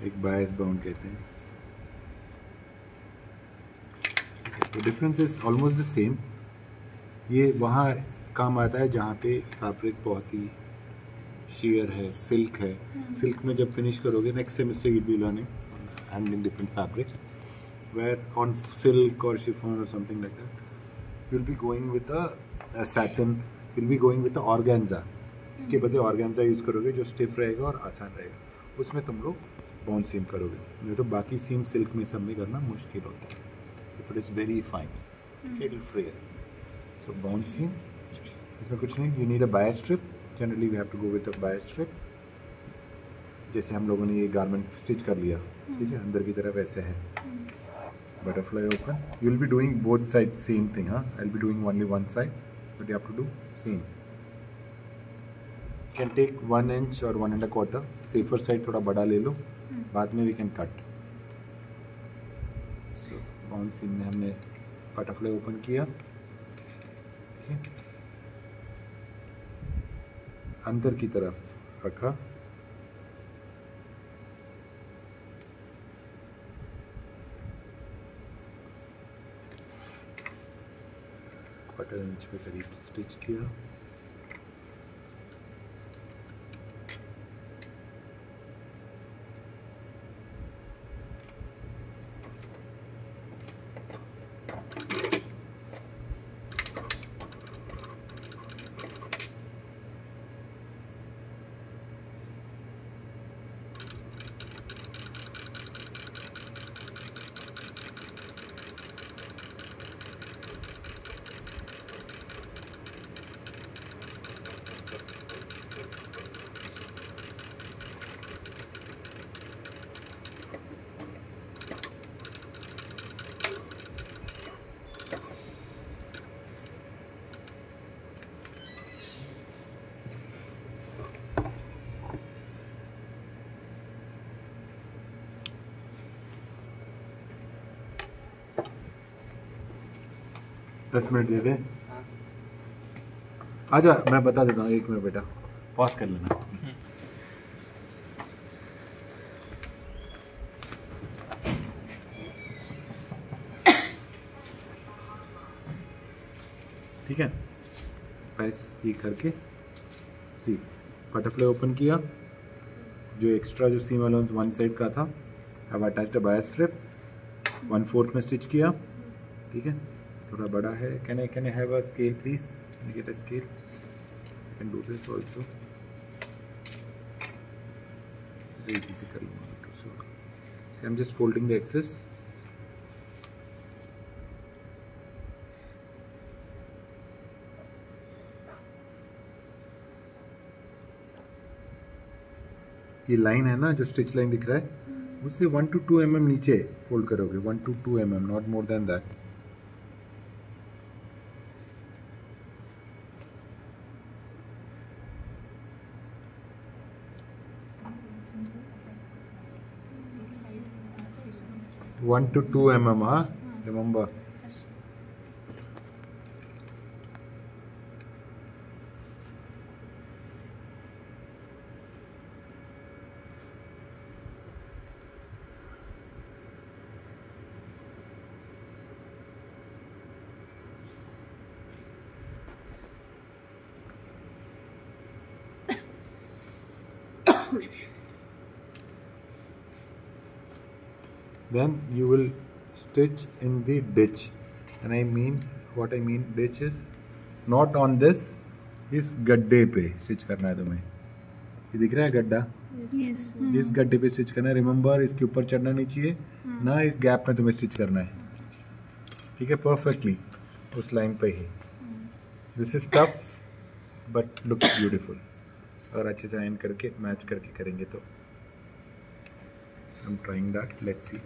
एक बायस बाउंड कहते हैं। तो difference is almost the same. ये वहाँ काम आता है जहाँ पे फैब्रिक बहुत ही शेयर है, सिल्क है। सिल्क में जब फिनिश करोगे, next semester you be learning handling different fabrics, where on silk और शिफॉन और something like that you will be going with a satin, you will be going with organza. इसके बदले organza use करोगे जो stiff रहेगा और आसान रहेगा। उसमें तुम लोग बाउंड सीम करोगे, नहीं तो बाकी सीम सिल्क में सब में करना मुश्किल होता है। If it is very fine it will fray. So bound seam इसमें कुछ नहीं, you need a bias strip. Generally we have to go with a bias strip. जैसे हम लोगों ने ये गारमेंट स्टिच कर लिया, ठीक है, अंदर की तरफ ऐसे है, butterfly open. You will be doing both side same thing. हाँ, I will be doing only one side, but you have to do same. Can take 1 inch और 1 1/4। सेफर साइड थोड़ा बड़ा ले लो, बाद में we can cut. So bound seam में हमने बटरफ्लाई ओपन किया, ठीक है, अंदर की तरफ रखा, क्वार्टर इंच के करीब स्टिच किया। दस मिनट दे दे। आजा, मैं बता देता हूँ। 1 मिनट बेटा, पॉज कर लेना। ठीक है, पैस ये करके सी बटरफ्लाई ओपन किया। जो एक्स्ट्रा जो सीम अलाउंस वन साइड का था, अब अटैच्ड बाय स्ट्रिप 1/4 में स्टिच किया, ठीक है। थोड़ा बड़ा है, can I have a scale please? Can I get a scale? I can do this also. Easy से कर लूँगा। So I am just folding the excess. ये लाइन है ना, जो स्टिच लाइन दिख रहा है, उससे 1 to 2 mm नीचे फोल्ड करोगे। 1 to 2 mm, not more than that. One to 2 mm, huh? Remember. Then you will stitch in the ditch, and I mean, what I mean ditch is not on this, इस गड्ढे पे stitch करना है तुम्हें। ये दिख रहा है गड्ढा? Yes. इस गड्ढे पे स्टिच करना है। रिमेंबर, इसके ऊपर चढ़ना नहीं चाहिए ना, इस गैप में तुम्हें स्टिच करना है, ठीक है, परफेक्टली उस लाइन पे ही। This is tough but looks beautiful. अगर अच्छे से आयन करके मैच करके करेंगे तो। I am trying that, let's see.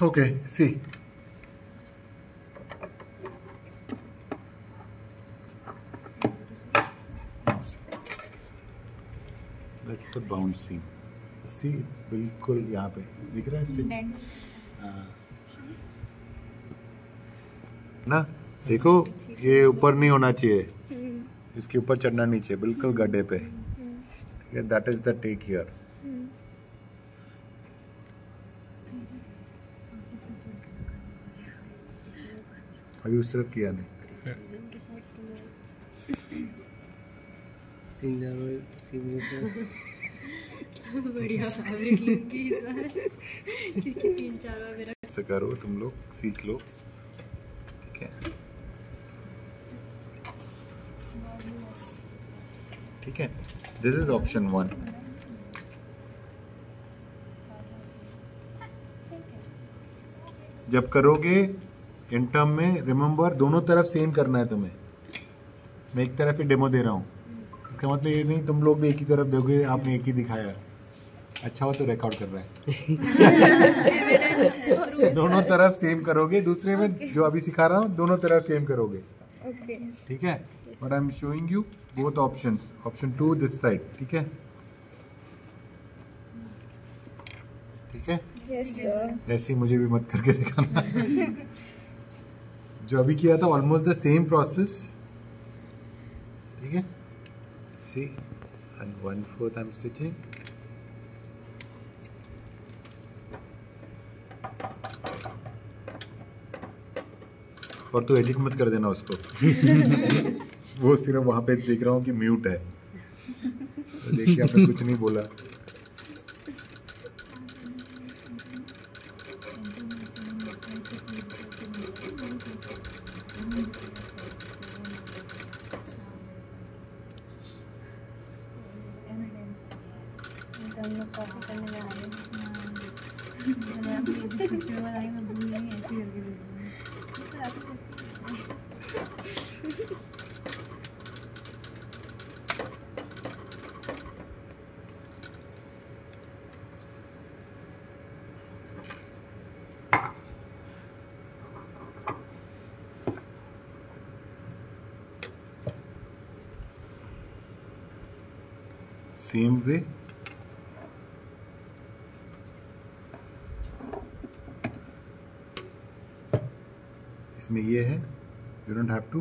Okay, see. That's the bound seam. See, it's बिल्कुल यहाँ पे दिख रहा है स्टिच ना. देखो ये ऊपर नहीं होना चाहिए, इसके ऊपर चढ़ना नहीं चाहिए, बिल्कुल गड्ढे पे. That is the take here. अभी उस तरफ किया नहीं. बढ़िया फैब्रिक लूंगी इस बार, क्योंकि 3-4 बार मेरा ऐसा करो, तुम लोग सीख लो, ठीक है. ठीक है, दिस इज ऑप्शन 1. जब करोगे इन टर्म में रिमेम्बर दोनों तरफ सेम करना है तुम्हें. मैं एक तरफ ही डेमो दे रहा हूँ, इसका मतलब ये नहीं तुम लोग भी एक ही तरफ दोगे. आपने एक ही दिखाया, अच्छा हो तो रिकॉर्ड कर रहा है. दोनों तरफ सेम करोगे. दूसरे में जो अभी सिखा रहा हूँ दोनों तरफ सेम करोगे. ठीक है, but I am showing you both options. Option 2 this side. ठीक है, ठीक है. Yes sir. ऐसे ही मुझे भी मत करके दिखाना. जो अभी किया था ऑलमोस्ट द सेम प्रोसेस. ठीक है, सी एंड 1/4 आई एम स्टिचिंग. और तो एडिट मत कर देना उसको. वो सिर्फ वहां पे देख रहा हूँ कि म्यूट है, तो देखिए आपने कुछ नहीं बोला. कॉपी करने में आ रहे सेम वे. इसमें ये है, you don't have to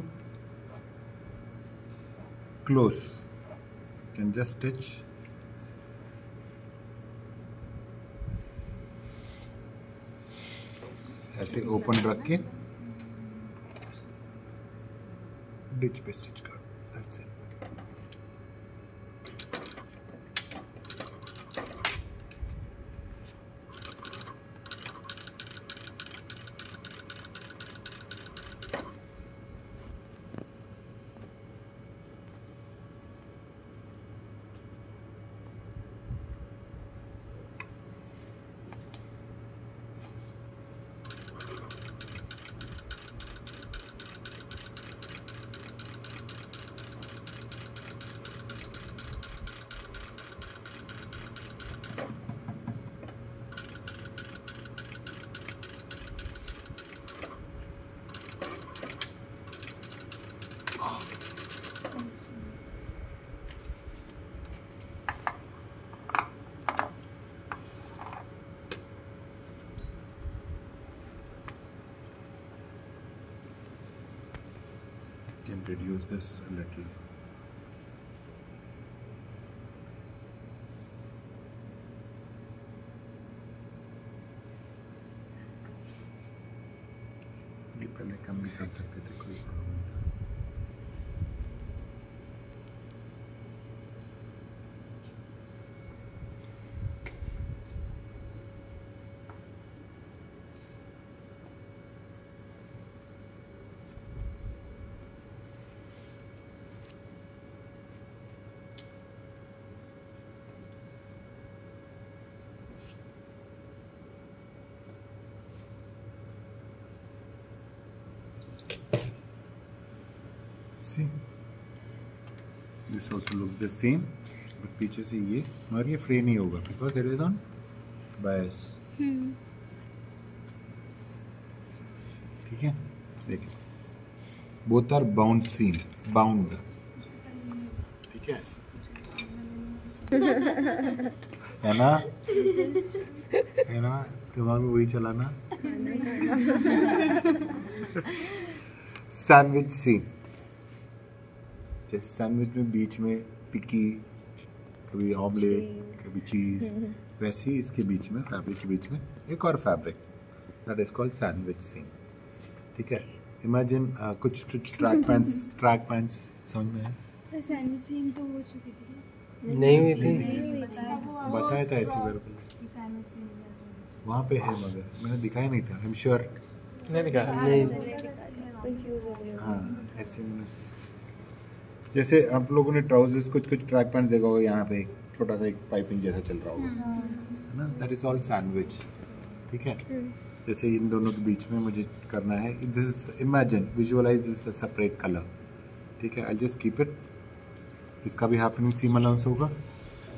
close, can just stitch. ऐसे ओपन रख के डिच पे स्टिच करो. That's it. Can reduce this a little. ये पहले कम भी कर सकते थे, कोई प्रॉब्लम नहीं था. See, this also looks the same, but पीछे से ये और ये फ्रे नहीं होगा because it is on bias. ठीक है, देखिए both are bound seam, bound, ठीक है ना, है ना, दिमाग में वही चलाना। सैंडविच सीम, जैसे सैंडविच में बीच में टिक्की, कभी ऑमलेट, कभी चीज, वैसे ही इसके बीच में, फैब्रिक के बीच में एक और fabric, that is called sandwich seam, ठीक है। इमेजिन कुछ ट्रैक पैंट्स समझ में है? सर सैंडविच सीम तो हो चुकी थी, नहीं हुई थी, बताया था ऐसे मेरे को, वहाँ पे है मगर मैंने दिखाया नहीं था, आई एम श्योर नहीं दिखा, नहीं हाँ ऐसे मैंने, जैसे आप लोगों ने ट्राउजर्स कुछ ट्रैक पैंट देखा होगा, यहाँ पे छोटा सा एक पाइपिंग जैसा चल रहा होगा, है ना, दैट इज ऑल सैंडविच, ठीक है। जैसे इन दोनों के बीच में मुझे करना है, this is, imagine, visualise this separate colour, ठीक है। आई जस्ट कीप इट, इसका भी हाफ इंच सीम अलाउंस होगा,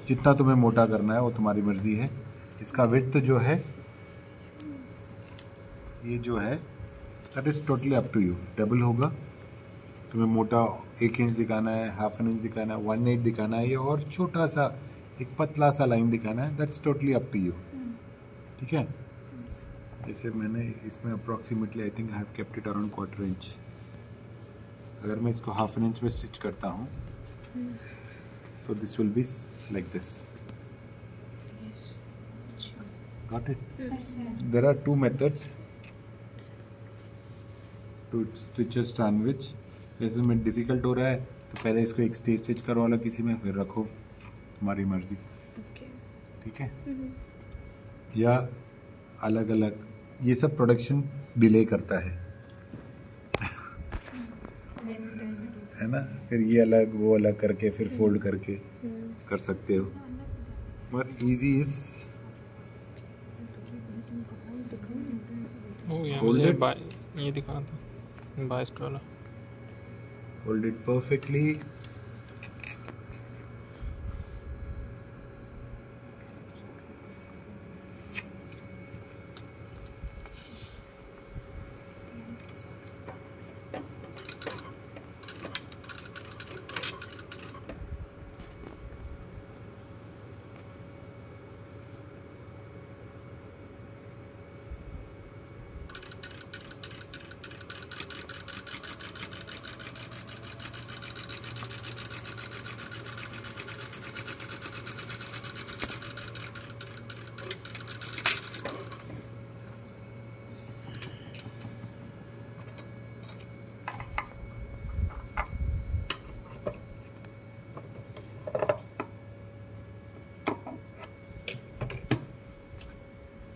जितना तुम्हें मोटा करना है वो तुम्हारी मर्जी है। इसका विड्थ जो है, ये जो है that is totally up to you, double होगा, तुम्हें मोटा 1 इंच दिखाना है, हाफ एन इंच दिखाना है, 1/8 दिखाना है, या और छोटा सा एक पतला सा लाइन दिखाना है, that's totally up to you, ठीक है। जैसे मैंने इसमें approximately I think I have kept it around 1/4 inch, अगर मैं इसको हाफ एन इंच में स्टिच करता हूँ तो this will be like this, got it. There are 2 methods to stitch a sandwich. जैसे तुम्हें डिफिकल्ट हो रहा है तो पहले इसको एक स्टिच करो वाला किसी में, फिर रखो, तुम्हारी मर्जी, ठीक है। या अलग अलग, ये सब प्रोडक्शन डिले करता है है ना, फिर ये अलग वो अलग करके फिर फोल्ड करके कर सकते हो, मगर इजी इज मुझे ये दिखाना था, $22 वाला। hold it perfectly,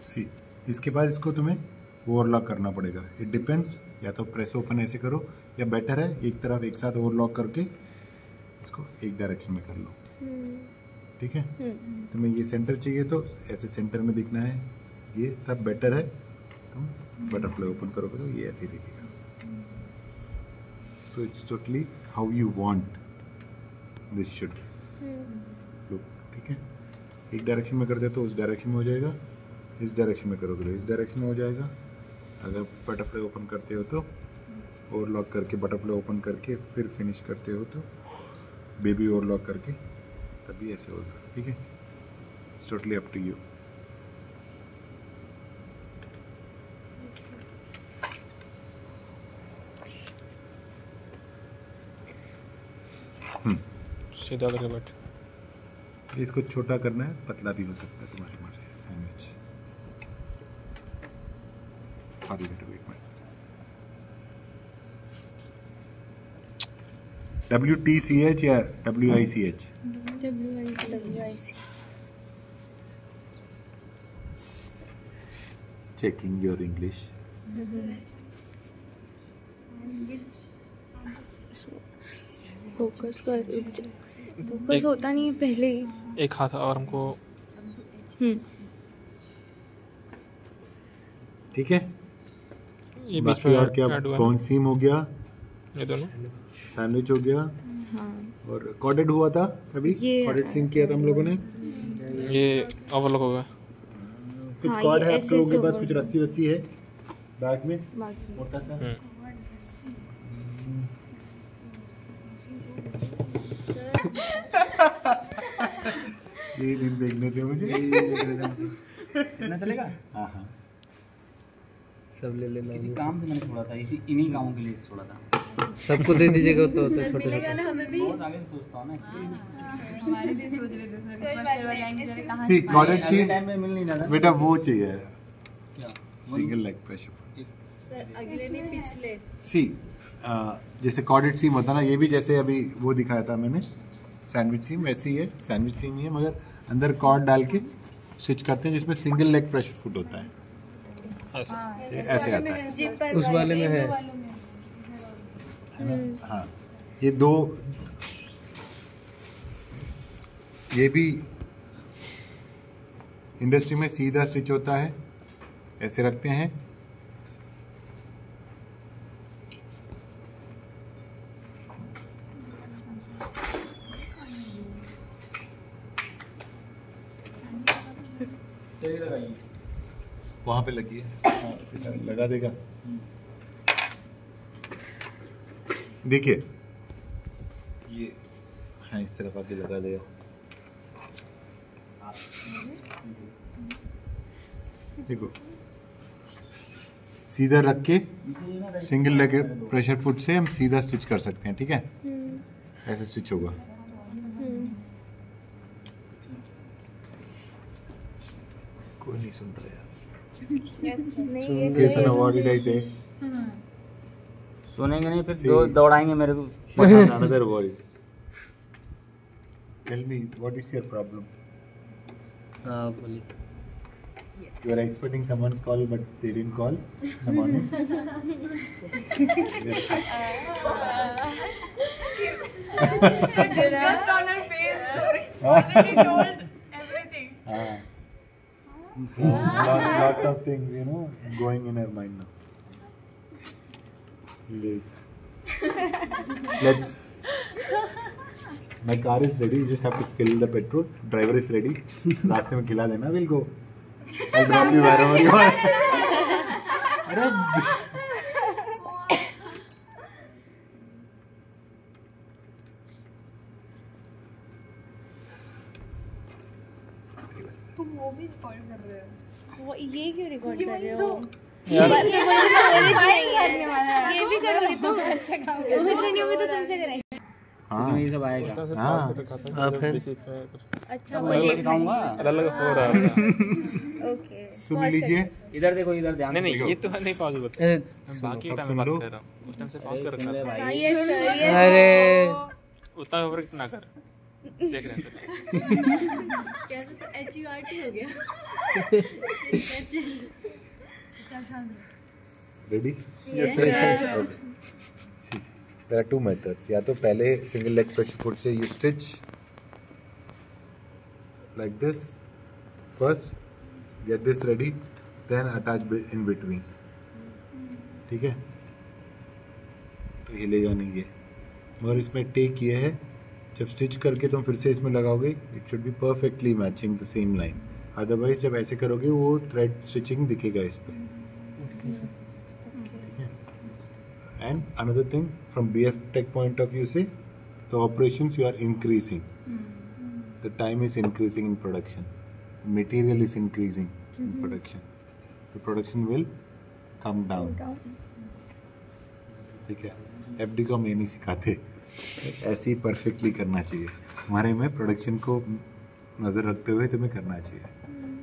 सी, इसके बाद इसको तुम्हें ओवरलॉक करना पड़ेगा, इट डिपेंड्स, या तो प्रेस ओपन ऐसे करो, या बेटर है एक तरफ एक साथ ओवरलॉक करके इसको एक डायरेक्शन में कर लो, ठीक है। तुम्हें ये सेंटर चाहिए तो ऐसे सेंटर में दिखना है, ये तब बेटर है, तुम बटरफ्लाई ओपन करोगे तो ये ऐसे ही दिखेगा। So it's totally how you want this should look, ठीक है। एक डायरेक्शन में कर दे तो उस डायरेक्शन में हो जाएगा, इस डायरेक्शन में करोगे तो इस डायरेक्शन में हो जाएगा। अगर बटरफ्लाई ओपन करते हो तो ओवरलॉक करके, बटरफ्लाई ओपन करके फिर फिनिश करते हो तो बेबी ओवरलॉक करके, तभी ऐसे होगा, ठीक है। It's totally up to you. सीधा करके बैठ, इसको छोटा करना है, पतला भी हो सकता है, तुम्हारी मर्जी। सैंडविच, सॉरी बेटा, एक मिनट। WTCH या WICH? WIC। Checking your English. Focus कर, फोकस होता नहीं है पहले ही। एक हाथ और हमको, ठीक है। ये बीच बाकी में और क्या, ऐड हुआ है। बाउंड सीम हो गया, ये दोनों सैंडविच हो गया, हाँ, और कॉर्डेड हुआ था कभी, ये कॉर्डेड सीम किया था हम लोगों ने। ये ओवरलॉक हो गया। कुछ हाँ, कॉर्ड ये है आप ऐसे लोगों के ऐसे पास, over- कुछ रस्सी वस्सी है बैग में बाकी मोटा सा। ये दिन देखने थे मुझे। कितना चलेगा? हाँ हाँ सब ले लेना। किसी काम से मैंने छोड़ा था, इन्हीं कामों के लिए छोड़ा था। सबको दे दीजिएगा तो सर मिलेगा ना हमें भी। बहुत आगे सोचता हूँ ना इसलिए। हमारे लिए सोच रहे थे सर इस बार सेवा जाएंगे जरा कहाँ सी कॉर्डेड सी टाइम में मिल नहीं रहा था बेटा, वो चाहिए क्या? Single leg pressure. सर अगले नहीं पिछले। सी जैसे कॉर्डेड सीम होता है ना, ये भी जैसे अभी वो दिखाया था मैंने सैंडविच सीम, वैसे ही है सैंडविच सीम ही है, मगर अंदर कॉर्ड डाल के स्टिच करते हैं, जिसमें सिंगल लेग प्रेशर फुट होता है। ऐसे आता है जिप पर उस वाले में है। हाँ, ये दो, ये भी इंडस्ट्री में सीधा स्टिच होता है, ऐसे रखते हैं। वहां पे लगी है, लगा देगा। देखिए ये हाँ, इस तरफ आके लगा देगा। देखो सीधा रख के सिंगल लेग प्रेशर फुट से हम सीधा स्टिच कर सकते हैं, ठीक है? ऐसे स्टिच होगा। कोई नहीं सुन रहा यार। Jason, what did I say? सुनेंगे नहीं फिर See. दौड़ाएंगे मेरे को। Another word. Tell me, what is your problem? बोलिए। You are expecting someone's call, but they didn't call in the morning. Disgust on her face. Already told everything. Lots of things, you know, going in her mind now. Let's. My car is ready. You just have to fill the petrol. Driver is ready. रास्ते में खिला देना. We'll go. I'll drop you wherever you are. अरे तुम वो भी record कर रहे हो। वो ये क्यों रिकॉर्ड कर रहे हो? यार ये भी करोगे तुम। अच्छा काम करो। अच्छा नहीं होगी तो तुमसे करेंगे। हाँ ये सब आएगा। हाँ अच्छा वो देख दिखाऊंगा। अलग हो रहा है। ओके सुन लीजिए। इधर देखो, इधर ध्यान। नहीं नहीं, ये तो नहीं पॉसिबल। बाकी अब टाइम सुन में लो। बात कर रहा हूँ, उस टाइम से पॉज कर रखना था। भाई ये सर ये अरे उतना ओवर ना कर, देख रहे हैं सर। कैसे तो HURT हो गया। Ready? Yes, sir. See, there are two methods. या तो पहले single leg pressure foot से you stitch like this. First, get this ready, then attach in between. ठीक है? तो हिलेगा नहीं ये। मगर इसमें टेक ये है, जब स्टिच करके तुम फिर से इसमें लगाओगे, it should be perfectly matching the same line. Otherwise जब ऐसे करोगे वो thread stitching दिखेगा इस पे। And another thing, from BF Tech point of view से, the operations you are increasing. The time is increasing in production. Material is increasing in production. The production will come down. ठीक है? FD को हम ये नहीं सिखाते, ऐसे ही perfectly करना चाहिए। हमारे में प्रोडक्शन को नज़र रखते हुए तुम्हें करना चाहिए।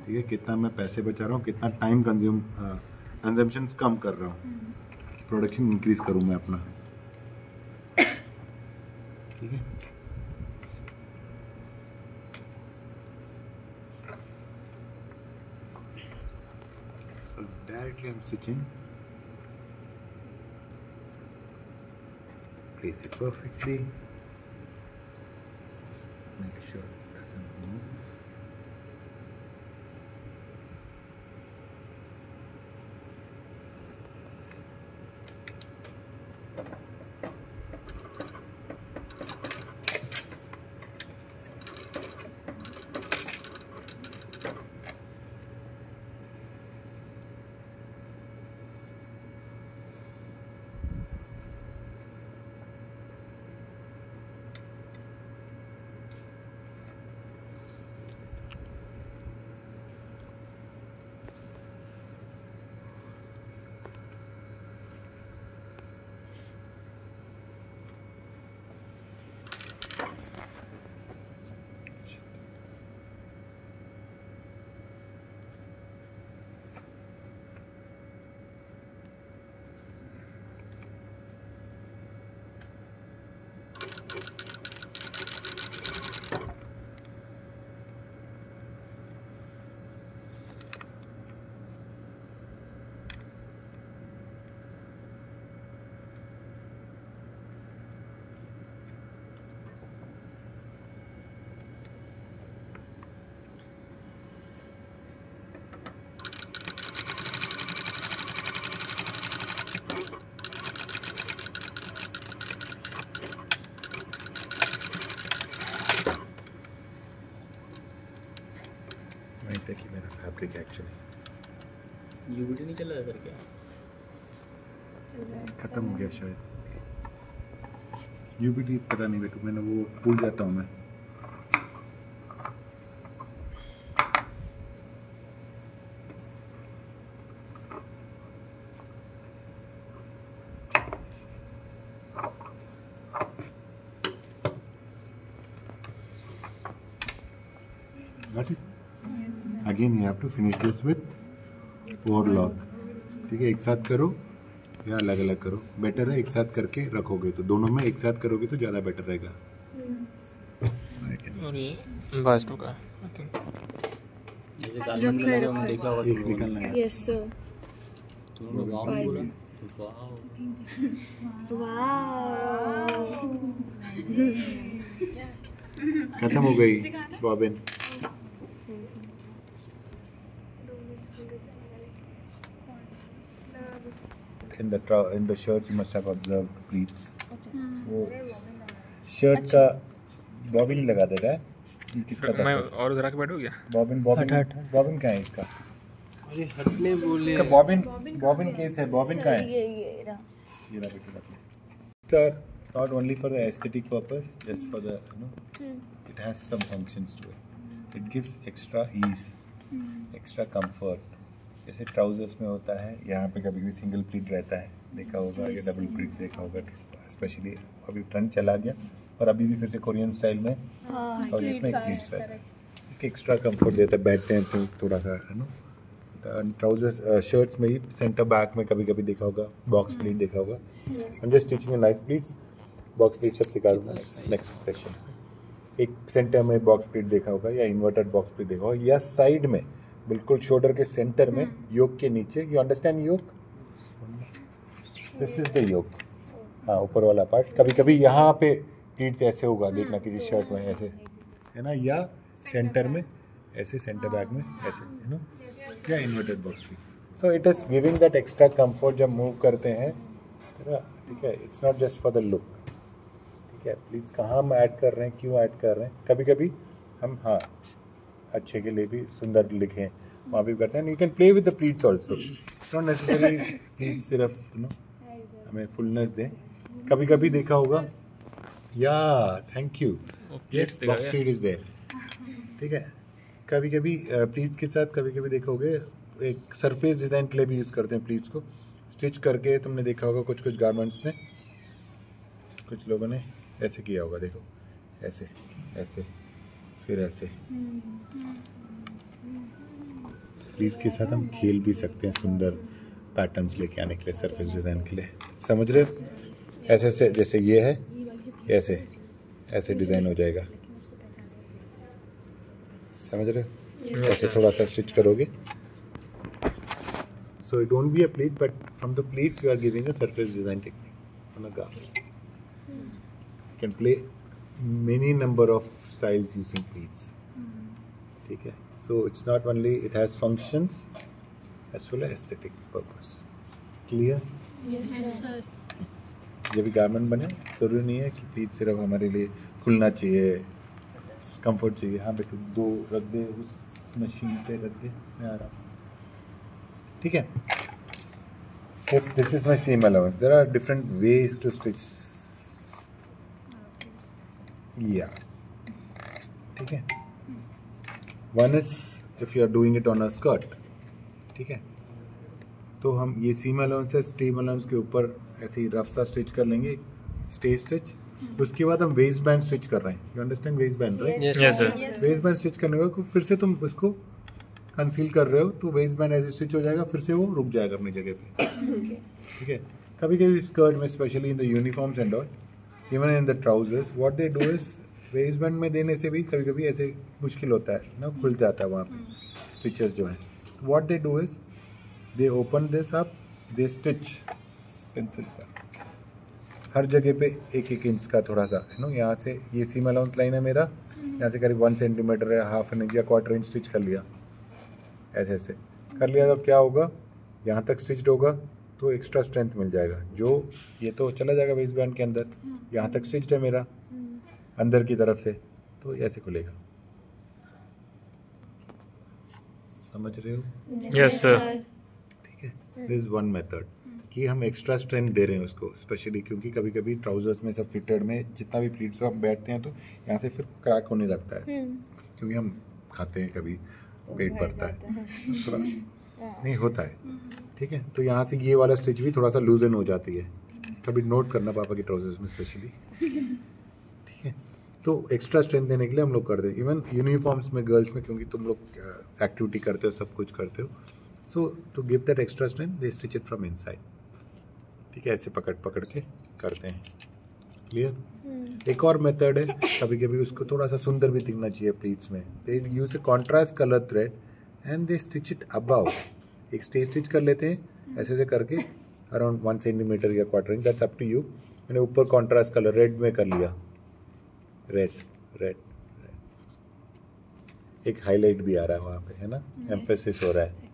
ठीक है? कितना मैं पैसे बचा रहा हूँ, कितना टाइम कंजम्पशंस कम कर रहा हूँ, प्रोडक्शन इंक्रीज करूँ मैं अपना। ठीक है? So directly I'm stitching. Place it perfectly. Make sure it doesn't move. Fabric है एक्चुअली। यूबीटी नहीं चल रहा सर क्या? खत्म हो गया शायद यूबीटी, पता नहीं बेटू, मैंने वो भूल जाता हूँ मैं। Got it? Again you have to finish this with overlock। ठीक है, एक साथ करो या अलग अलग करो, बेटर है एक साथ करके रखोगे तो, दोनों में एक साथ करोगे तो ज़्यादा बेटर रहेगा। और ये बाईस का है आई थिंक। जैसे गारमेंट में हम देखा हुआ एक निकलना है। Yes sir. खत्म हो गई bobbin. In the shirts you must have observed pleats। वो शर्ट का बॉबिन लगा दे रहा है, ये किसका था? मैं और उधर आके बैठो क्या? बॉबिन बॉबिन कहाँ है इसका? अरे हटने बोले। इसका बॉबिन केस है, बॉबिन कहाँ है? ये रहा बेटा, sir. Not only for the aesthetic purpose, just for the it has some functions to it। It gives extra ease, extra comfort। जैसे ट्राउजर्स में होता है, यहाँ पे कभी भी सिंगल प्लीट रहता है, देखा होगा, या डबल प्लीट देखा होगा। स्पेशली अभी ट्रेंड चला गया और अभी भी फिर से कोरियन स्टाइल में, और इसमें प्लीट्स रहता है, एक एक्स्ट्रा कंफर्ट देता है। बैठते हैं तो थोड़ा सा ट्राउजर्स शर्ट्स में ही सेंटर बैक में कभी कभी देखा होगा बॉक्स प्लीट देखा होगा। हम just teaching in life pleats, box pleat सब सिखा दूंगा नेक्स्ट सेशन। एक सेंटर में बॉक्स प्लीट देखा होगा, या इन्वर्टेड बॉक्स प्लीट देखा होगा, या साइड में बिल्कुल शोल्डर के सेंटर में योक के नीचे। You understand yoke? This is the yoke. हाँ, ऊपर वाला पार्ट। कभी कभी यहाँ पे प्लीट ऐसे होगा, देखना किसी शर्ट में ऐसे है ना, या सेंटर में ऐसे, सेंटर बैक में ऐसे, यू नो, या inverted box pleat. So it is giving that extra comfort जब मूव करते हैं, ठीक है। It's not just for the look, ठीक है। प्लीज कहाँ हम ऐड कर रहे हैं, क्यों ऐड कर रहे हैं, कभी कभी हम हाँ अच्छे के लिए भी सुंदर लिखें वहाँ भी करते हैं। You can play with the pleats also, not necessary pleat सिर्फ यू नो हमें फुलनेस दें। कभी कभी देखा होगा, या thank you, yes box pleat is there, ठीक है। कभी कभी प्लीट्स के साथ कभी कभी देखा होगे एक सरफेस डिज़ाइन के लिए भी यूज़ करते हैं प्लीट्स को, स्टिच करके। तुमने देखा होगा कुछ कुछ गारमेंट्स में कुछ लोगों ने ऐसे किया होगा, देखो ऐसे ऐसे फिर ऐसे। प्लीज के साथ हम खेल भी सकते हैं सुंदर पैटर्न्स लेके आने के लिए, सरफेस डिज़ाइन के लिए, समझ रहे हो? ऐसे ऐसे जैसे ये है, ऐसे ऐसे डिज़ाइन हो जाएगा, समझ रहे हो? ऐसे थोड़ा सा स्टिच करोगे, so it won't be a pleat, but from the pleats you are giving a surface design technique on a garment. You can play many number of styles using pleats, ठीक है। So it's not only it has functions as well as aesthetic purpose। Clear? Yes sir. जब भी garment बने ज़रूरी नहीं है कि pleat सिर्फ हमारे लिए खुलना चाहिए, कंफर्ट चाहिए। हाँ बेटू, दो रख दे उस मशीन पे, रख दे, मैं आ रहा हूँ, ठीक है। If this is my seam allowance, there are different ways to stitch, yeah, ठीक है। One is if you are doing it on a skirt, ठीक है, तो हम ये सीम अलाउंस है, स्टीम अलाउंस के ऊपर ऐसे ही रफ सा स्टिच कर लेंगे, स्टे स्टिच। उसके बाद हम वेस्ट बैंड स्टिच कर रहे हैं, you understand waste band right? Yes sir. Waste band stitch करने के बाद फिर से तुम उसको कंसील कर रहे हो, तो वेस्ट बैंड ऐसे स्टिच हो जाएगा, फिर से वो रुक जाएगा अपनी जगह पे, ठीक है। कभी कभी स्कर्ट में, specially in the uniforms and all, even in the trousers, what they do is waste band में देने से भी कभी कभी ऐसे मुश्किल होता है ना, खुल जाता है वहाँ पे स्टिचेस जो हैं। What they do is they open this up, they stitch pencil पर हर जगह पे 1-1 इंच का थोड़ा सा, यू नो, यहाँ से ये सीम अलाउंस लाइन है मेरा, यहाँ से करीब 1 सेंटीमीटर या हाफ एन इंच या क्वार्टर इंच स्टिच कर लिया, ऐसे ऐसे कर लिया। तो क्या होगा, यहाँ तक स्टिच्ड होगा तो एक्स्ट्रा स्ट्रेंथ मिल जाएगा, जो ये तो चला जाएगा वेस्ट बैंड के अंदर, यहाँ तक स्टिच्ड है मेरा अंदर की तरफ से, तो ऐसे खुलेगा। समझ रहे हो? Yes sir. ठीक है, दिस वन मेथड कि हम एक्स्ट्रा स्ट्रेंथ दे रहे हैं उसको, स्पेशली क्योंकि कभी कभी ट्राउजर्स में सब फिटेड में जितना भी प्लीट्स हम बैठते हैं तो यहाँ से फिर क्रैक होने लगता है, क्योंकि हम खाते हैं, कभी पेट भरता है, थोड़ा नहीं होता है। ठीक है, तो यहाँ से ये वाला स्टिच भी थोड़ा सा लूजन हो जाती है, कभी नोट करना पापा के ट्राउजर्स में स्पेशली। ठीक है, तो एक्स्ट्रा स्ट्रेंथ देने के लिए हम लोग करते हैं, इवन यूनिफॉर्म्स में गर्ल्स में, क्योंकि तुम लोग एक्टिविटी करते हो, सब कुछ करते हो, so to give that extra strength they stitch it from inside. ठीक है, ऐसे पकड़ पकड़ के करते हैं। क्लियर? एक और मेथड है, कभी कभी उसको थोड़ा सा सुंदर भी दिखना चाहिए प्लीट्स में, they use a contrast colour thread and they stitch it above. एक स्टेज स्टिच कर लेते हैं ऐसे से करके अराउंड 1 सेंटीमीटर या quarter inch, that's up to you. मैंने ऊपर कॉन्ट्रास्ट कलर रेड में कर लिया, रेड रेड, एक हाईलाइट भी आ रहा है वहाँ पे, है ना, एम्फेसिस हो रहा है।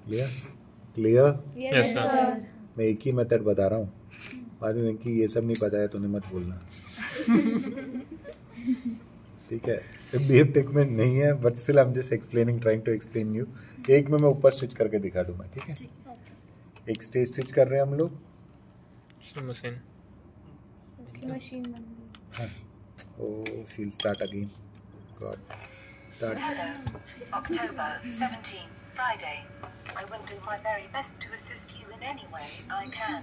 क्लियर? क्लियर? Yes sir. मैं एक ही मेथड बता रहा हूँ, बाद में कि ये सब नहीं पता है तो मत बोलना। ठीक है, बीएफ टेक में नहीं है, but still I am just explaining, trying to explain you. एक में मैं ऊपर स्टिच करके दिखा दूंगा। ठीक है, एक स्टेज स्टिच कर रहे हैं हम लोग। मशीन हाँ, oh, she'll start again. God, start. Hello, October 17, Friday. I will do my very best to assist you in any way I can.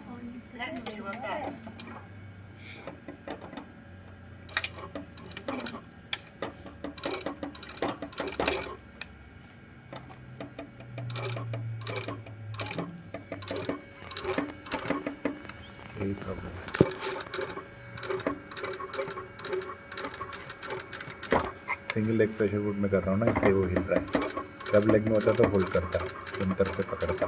Let's do our best. Any problem? Single leg pressure would में कर रहा हूँ ना, इसलिए वो हिल रहा है। Double leg में होता तो होल्ड करता, दोनों तरफ से पकड़ता।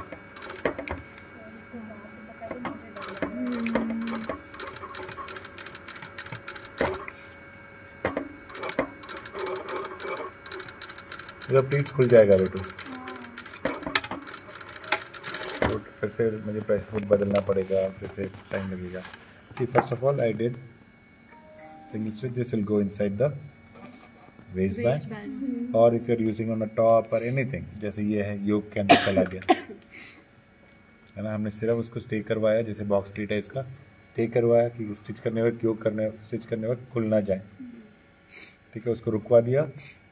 मेरा प्लीट्स खुल जाएगा बेटू, तो फिर से मुझे प्रेशर वुड बदलना पड़ेगा, फिर से टाइम लगेगा। See, first of all I did single stitch, this will go inside the waist band, और if you are using on a top और एनीथिंग, जैसे ये है योक के अंदर चला गया है ना, हमने सिर्फ उसको स्टे करवाया, जैसे बॉक्स प्लीट है इसका, स्टे करवाया कि स्टिच करने वक्त योक स्टिच करने वक्त खुल ना जाए। ठीक है, उसको रुकवा दिया,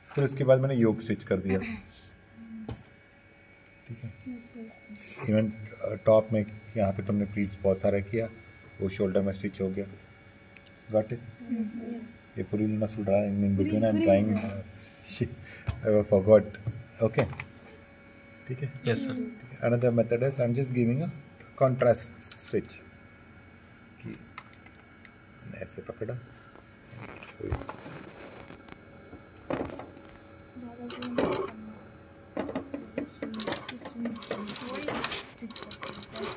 फिर उसके बाद मैंने योक स्टिच कर दिया। ठीक है, इवन टॉप में यहाँ पे तुमने प्लीट्स बहुत सारा किया, वो शोल्डर में स्टिच हो गया। Got it? ये पूरी मसल रहा है in between, I am trying, I forgot. Okay, ठीक है। Yes sir. Another method is I am just giving a contrast stitch, कि ऐसे पकड़ा,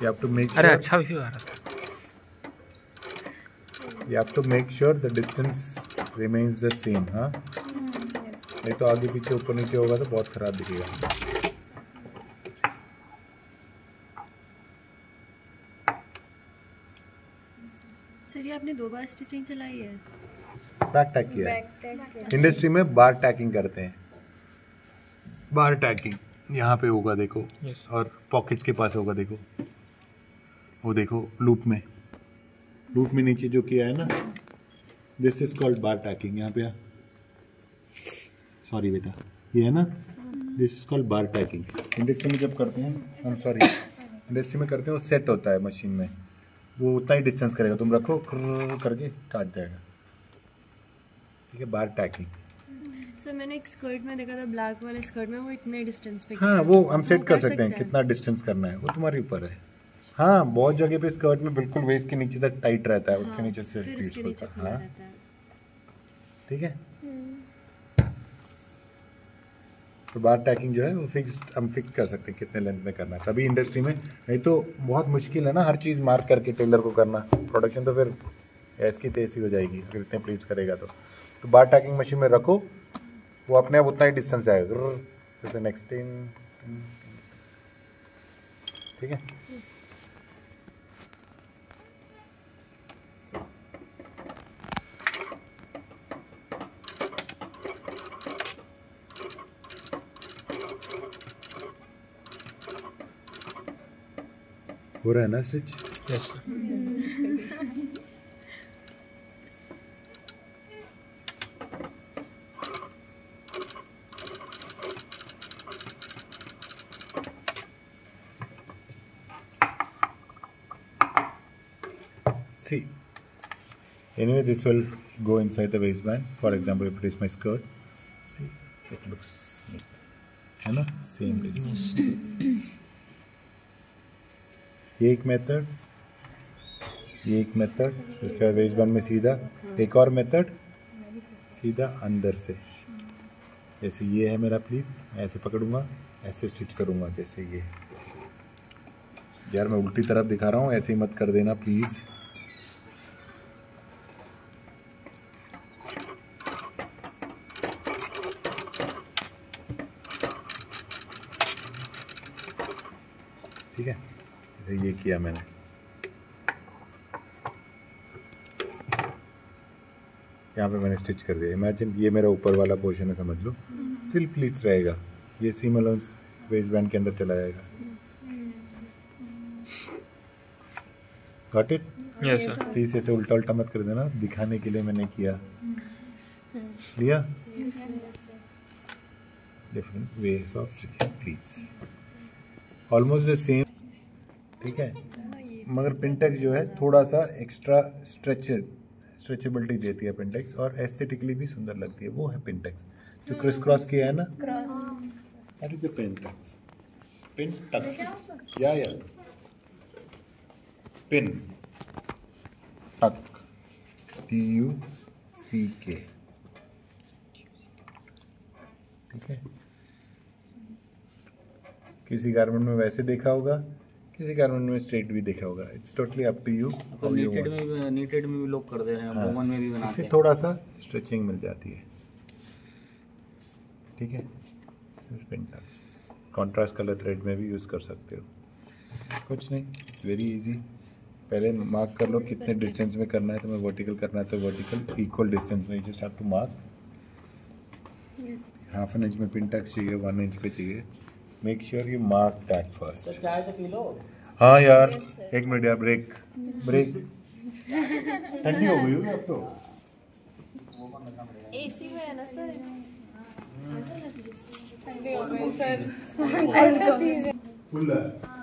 you have to make अरे sure, अच्छा भी आ रहा था। you have to make sure the distance remains the same, हाँ, नहीं तो आगे पीछे ऊपर नीचे होगा तो बहुत खराब दिखेगा। सर ये आपने 2 बार स्टिचिंग चलाई है? बैक टैक किया है, इंडस्ट्री में बार टैकिंग करते हैं। बार टैकिंग यहाँ पे होगा देखो, और पॉकेट्स के पास होगा देखो, वो देखो लूप में नीचे जो किया है ना, this is called bar tacking. यहाँ पे सॉरी बेटा, ये है ना, this is called bar tacking. Industry में जब करते हैं हम, सॉरी इंडस्ट्री में करते हैं, वो सेट होता है मशीन में, वो उतना ही डिस्टेंस करेगा, तुम रखो करके काट जाएगा। ठीक है, बार टैकिंग। सर मैंने एक स्कर्ट में देखा था, ब्लैक वाले स्कर्ट में वो इतने डिस्टेंस पे हाँ, वो हम सेट कर सकते हैं, कितना डिस्टेंस करना है वो तुम्हारे ऊपर है। हाँ, बहुत जगह पे स्कर्ट में बिल्कुल वेस्ट के नीचे तक टाइट रहता है, हाँ, उसके नीचे से फिर उसके नीचे खुला हाँ, रहता है। ठीक है। तो बार टैकिंग जो है वो हम फिक्स कर सकते हैं कितने लेंथ में करना है, तभी इंडस्ट्री में, नहीं तो बहुत मुश्किल है ना हर चीज़ मार्क करके टेलर को करना। प्रोडक्शन तो फिर ऐसी तैसी हो जाएगी अगर इतने प्लीट्स करेगा तो बार टैकिंग मशीन में रखो, वो अपने आप उतना ही डिस्टेंस आएगा। जैसे नेक्स्ट टाइम, ठीक है। हो रहा है ना stitch? Yes sir. See, anyway, this will go inside the waistband. For example, if it is my skirt, see, it looks neat, है ना? Same distance. ये एक मेथड, ये एक मेथड, उसके बाद वेस्टबैंड में सीधा, एक और मेथड सीधा अंदर से, जैसे ये है मेरा प्लीट, मैं ऐसे पकड़ूंगा, ऐसे स्टिच करूंगा जैसे ये। यार मैं उल्टी तरफ दिखा रहा हूँ, ऐसे ही मत कर देना प्लीज़। ठीक है, जैसे ये किया मैंने, यहाँ पे मैंने स्टिच कर दिया। इमेजिन ये मेरा ऊपर वाला पोर्शन है, समझ लो, स्टिल प्लीट्स रहेगा, ये सीम अलाउंस वेस्ट बैंड के अंदर चला जाएगा। Got it? Yes sir. Please ऐसे उल्टा उल्टा मत कर देना, दिखाने के लिए मैंने किया। लिया? Different ways of stitching pleats, almost the same. ठीक है, मगर पिनटेक्स जो है थोड़ा सा एक्स्ट्रा स्ट्रेचेबिलिटी देती है पिनटेक्स, और एस्थेटिकली भी सुंदर लगती है। वो है पिनटेक्स जो क्रिस क्रॉस किया है ना, that is the pintucks. Pintucks या पिन टक, TUCK। ठीक है, किसी गारमेंट में वैसे देखा होगा, किसी गारमेंट में स्ट्रेट भी देखा होगा। It's totally up to you. Knitted में भी लोग कर दे रहे हैं, वुमन में भी बनाते इससे हैं। थोड़ा सा स्ट्रेचिंग मिल जाती है। ठीक है, कॉन्ट्रास्ट कलर थ्रेड में भी यूज़ कर सकते हो। कुछ नहीं, इट्स वेरी इजी। पहले मार्क कर लो कितने डिस्टेंस में करना है। तुम्हें वर्टिकल करना है तो वर्टिकल इक्वल डिस्टेंस में, just have to mark. Half an inch में पिनटेक्स चाहिए, 1 इंच पे चाहिए। Make sure you mark that first. चाय तो पी लो। हाँ यार, एक मिनट यार, ब्रेक। ठंडी हो गई होगी अब तो। एसी में है ना सर, फुल है।